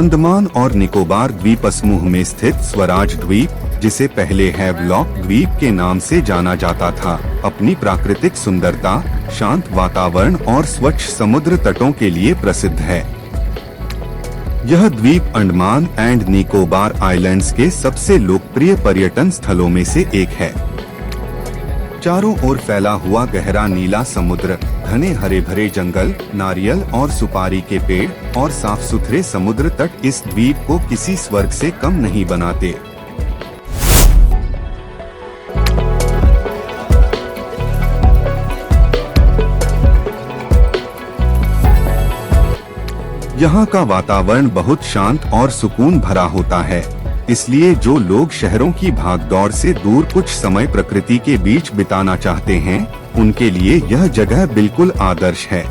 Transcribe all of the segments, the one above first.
अंडमान और निकोबार द्वीप समूह में स्थित स्वराज द्वीप, जिसे पहले हैवलॉक द्वीप के नाम से जाना जाता था, अपनी प्राकृतिक सुंदरता, शांत वातावरण और स्वच्छ समुद्र तटों के लिए प्रसिद्ध है। यह द्वीप अंडमान एंड निकोबार आइलैंड्स के सबसे लोकप्रिय पर्यटन स्थलों में से एक है। चारों ओर फैला हुआ गहरा नीला समुद्र, घने हरे भरे जंगल, नारियल और सुपारी के पेड़ और साफ सुथरे समुद्र तट इस द्वीप को किसी स्वर्ग से कम नहीं बनाते। यहाँ का वातावरण बहुत शांत और सुकून भरा होता है, इसलिए जो लोग शहरों की भागदौड़ से दूर कुछ समय प्रकृति के बीच बिताना चाहते हैं, उनके लिए यह जगह बिल्कुल आदर्श है।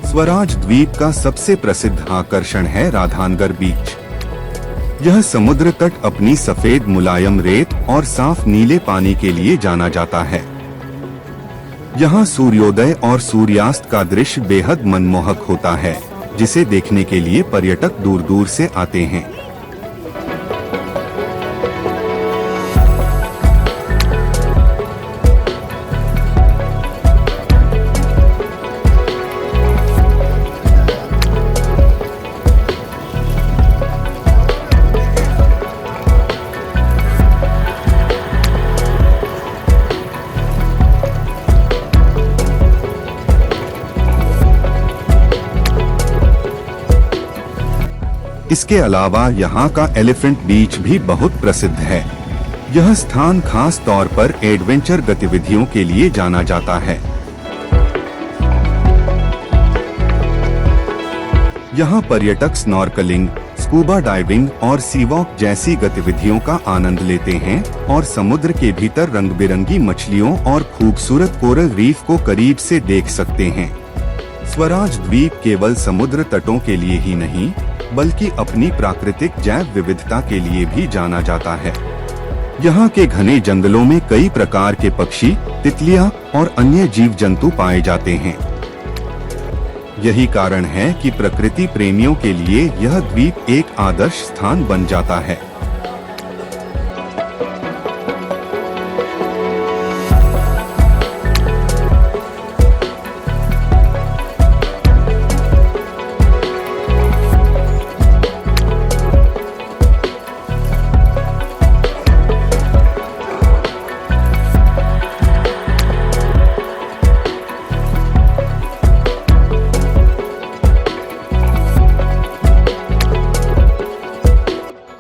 स्वराज द्वीप का सबसे प्रसिद्ध आकर्षण है राधानगर बीच। यह समुद्र तट अपनी सफेद मुलायम रेत और साफ नीले पानी के लिए जाना जाता है। यहाँ सूर्योदय और सूर्यास्त का दृश्य बेहद मनमोहक होता है, जिसे देखने के लिए पर्यटक दूर दूर से आते हैं। इसके अलावा यहाँ का एलिफेंट बीच भी बहुत प्रसिद्ध है। यह स्थान खास तौर पर एडवेंचर गतिविधियों के लिए जाना जाता है। यहाँ पर्यटक स्नॉर्कलिंग, स्कूबा डाइविंग और सी वॉक जैसी गतिविधियों का आनंद लेते हैं और समुद्र के भीतर रंग बिरंगी मछलियों और खूबसूरत कोरल रीफ को करीब से देख सकते हैं। स्वराज द्वीप केवल समुद्र तटों के लिए ही नहीं, बल्कि अपनी प्राकृतिक जैव विविधता के लिए भी जाना जाता है। यहाँ के घने जंगलों में कई प्रकार के पक्षी, तितलियाँ और अन्य जीव जंतु पाए जाते हैं। यही कारण है कि प्रकृति प्रेमियों के लिए यह द्वीप एक आदर्श स्थान बन जाता है।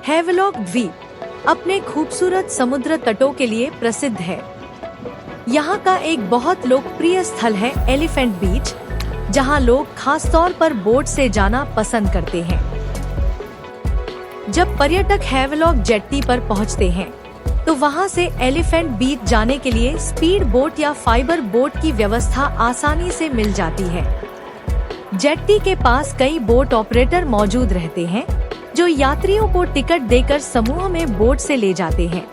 हैवलॉक द्वीप अपने खूबसूरत समुद्र तटों के लिए प्रसिद्ध है। यहाँ का एक बहुत लोकप्रिय स्थल है एलिफेंट बीच, जहाँ लोग खास तौर पर बोट से जाना पसंद करते हैं। जब पर्यटक हैवलॉक जेट्टी पर पहुँचते हैं, तो वहाँ से एलिफेंट बीच जाने के लिए स्पीड बोट या फाइबर बोट की व्यवस्था आसानी से मिल जाती है। जेट्टी के पास कई बोट ऑपरेटर मौजूद रहते हैं, जो यात्रियों को टिकट देकर समूह में बोट से ले जाते हैं।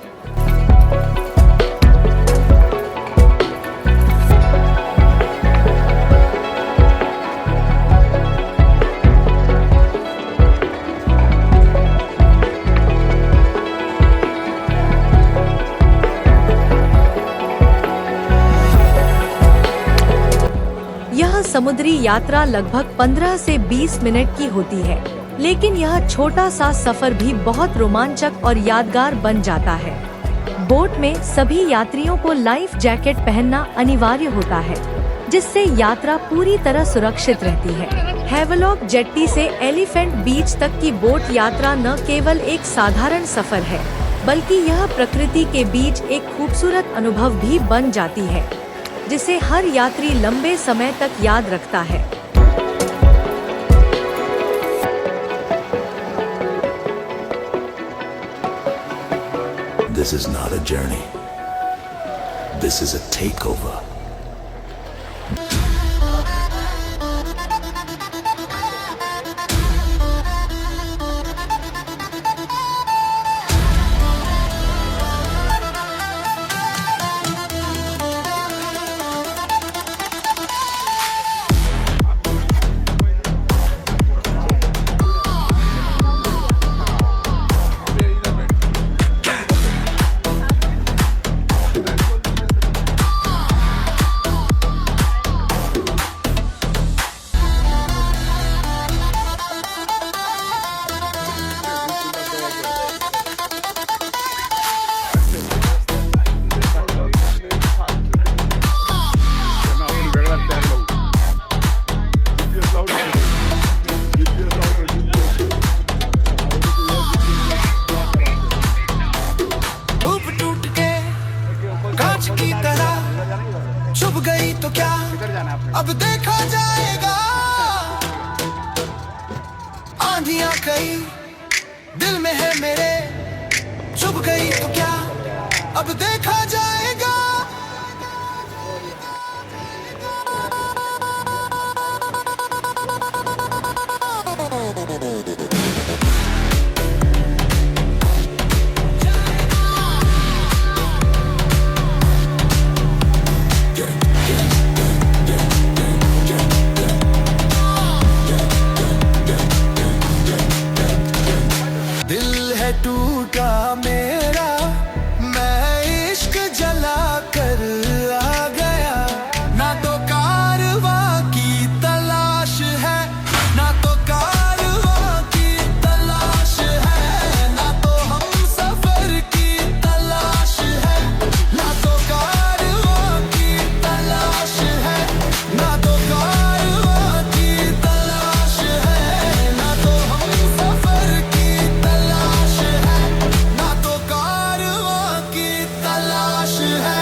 यह समुद्री यात्रा लगभग 15 से 20 मिनट की होती है, लेकिन यह छोटा सा सफर भी बहुत रोमांचक और यादगार बन जाता है। बोट में सभी यात्रियों को लाइफ जैकेट पहनना अनिवार्य होता है, जिससे यात्रा पूरी तरह सुरक्षित रहती है। हैवलॉक जेट्टी से एलिफेंट बीच तक की बोट यात्रा न केवल एक साधारण सफर है, बल्कि यह प्रकृति के बीच एक खूबसूरत अनुभव भी बन जाती है, जिसे हर यात्री लंबे समय तक याद रखता है। This is not a journey. This is a takeover. गई, दिल में है मेरे, चुभ गई तो क्या, अब देखा जाएगा। दिल है टूटा मेरा, मैं इश्क जला कर आ गया। ना तो कारवां की तलाश है, ना तो कारवां की तलाश है, ना तो हम सफर की तलाश है, ना तो कारवां की तलाश है, ना तो कारवां की तलाश है, ना तो हम सफर की तलाश है, ना तो कारवां की तलाश है।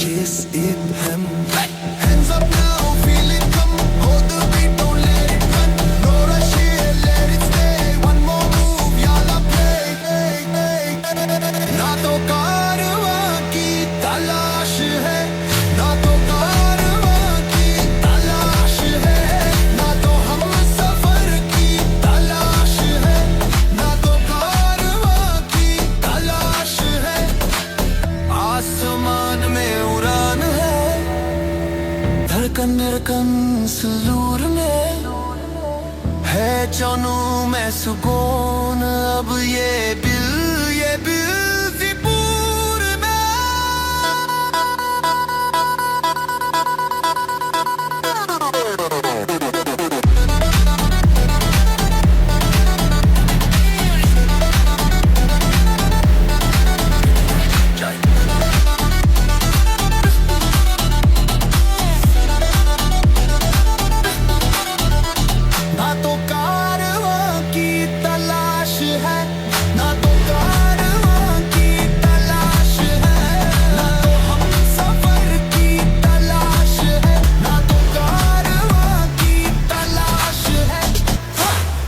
chase it hem. Hands up now, feel it come, hold the beat, don't let it run. No rush here, let it stay. One more move, yalla play. ना तो कारवां की तलाश है, ना तो कारवां की तलाश है, ना तो हम सफर की तलाश है, ना तो कारवां की तलाश है। आसमान में उड़ान है, धड़कन धड़कन सुरूर में है जानू मैं सुकून। अब ये बिलजीपुर में। ना तो कारवां की तलाश है, ना तो कारवां की तलाश है, ना तो हम सफर की तलाश है, ना तो कारवां की तलाश है,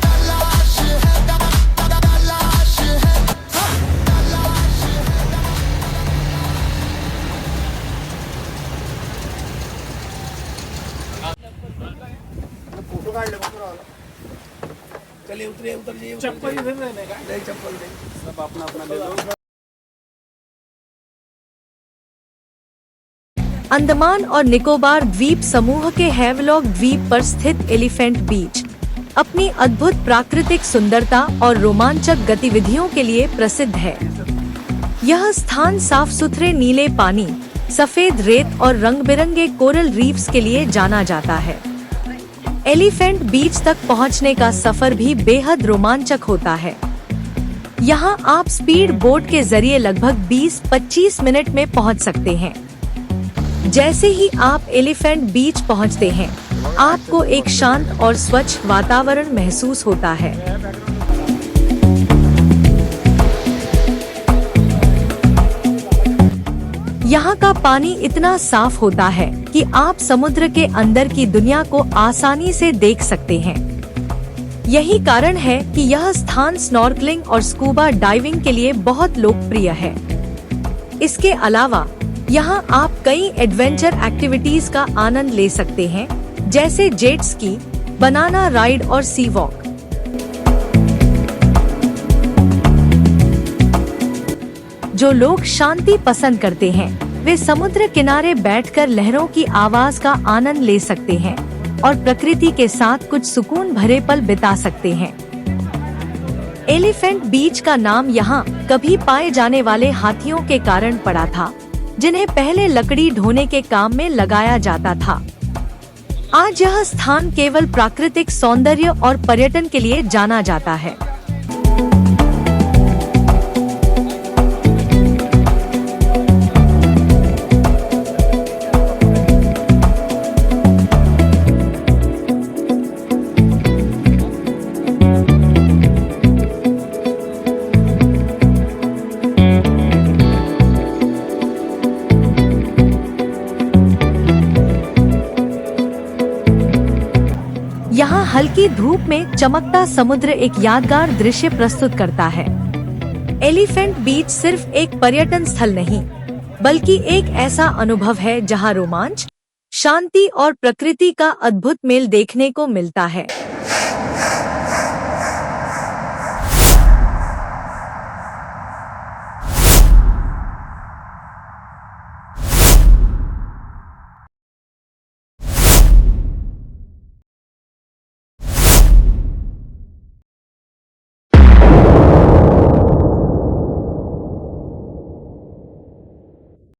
तलाश है, तलाश है, तलाश है। फोटो काढले चलिए उतरिए उतर जाइए चप्पल इधर रहने का नहीं चप्पल नहीं सब अपना अपना ले लो। अंडमान और निकोबार द्वीप समूह के हैवलॉक द्वीप पर स्थित एलिफेंट बीच अपनी अद्भुत प्राकृतिक सुंदरता और रोमांचक गतिविधियों के लिए प्रसिद्ध है। यह स्थान साफ सुथरे नीले पानी, सफेद रेत और रंग बिरंगे कोरल रीफ्स के लिए जाना जाता है। एलिफेंट बीच तक पहुंचने का सफर भी बेहद रोमांचक होता है। यहां आप स्पीड बोट के जरिए लगभग 20-25 मिनट में पहुंच सकते हैं। जैसे ही आप एलिफेंट बीच पहुंचते हैं, आपको एक शांत और स्वच्छ वातावरण महसूस होता है। यहाँ का पानी इतना साफ होता है कि आप समुद्र के अंदर की दुनिया को आसानी से देख सकते हैं। यही कारण है कि यह स्थान स्नॉर्कलिंग और स्कूबा डाइविंग के लिए बहुत लोकप्रिय है। इसके अलावा यहाँ आप कई एडवेंचर एक्टिविटीज का आनंद ले सकते हैं, जैसे जेट स्की, बनाना राइड और सी वॉक। जो लोग शांति पसंद करते हैं, वे समुद्र किनारे बैठकर लहरों की आवाज का आनंद ले सकते हैं और प्रकृति के साथ कुछ सुकून भरे पल बिता सकते हैं। एलिफेंट बीच का नाम यहाँ कभी पाए जाने वाले हाथियों के कारण पड़ा था, जिन्हें पहले लकड़ी ढोने के काम में लगाया जाता था। आज यह स्थान केवल प्राकृतिक सौंदर्य और पर्यटन के लिए जाना जाता है। हल्की धूप में चमकता समुद्र एक यादगार दृश्य प्रस्तुत करता है। एलिफेंट बीच सिर्फ एक पर्यटन स्थल नहीं, बल्कि एक ऐसा अनुभव है जहां रोमांच, शांति और प्रकृति का अद्भुत मेल देखने को मिलता है।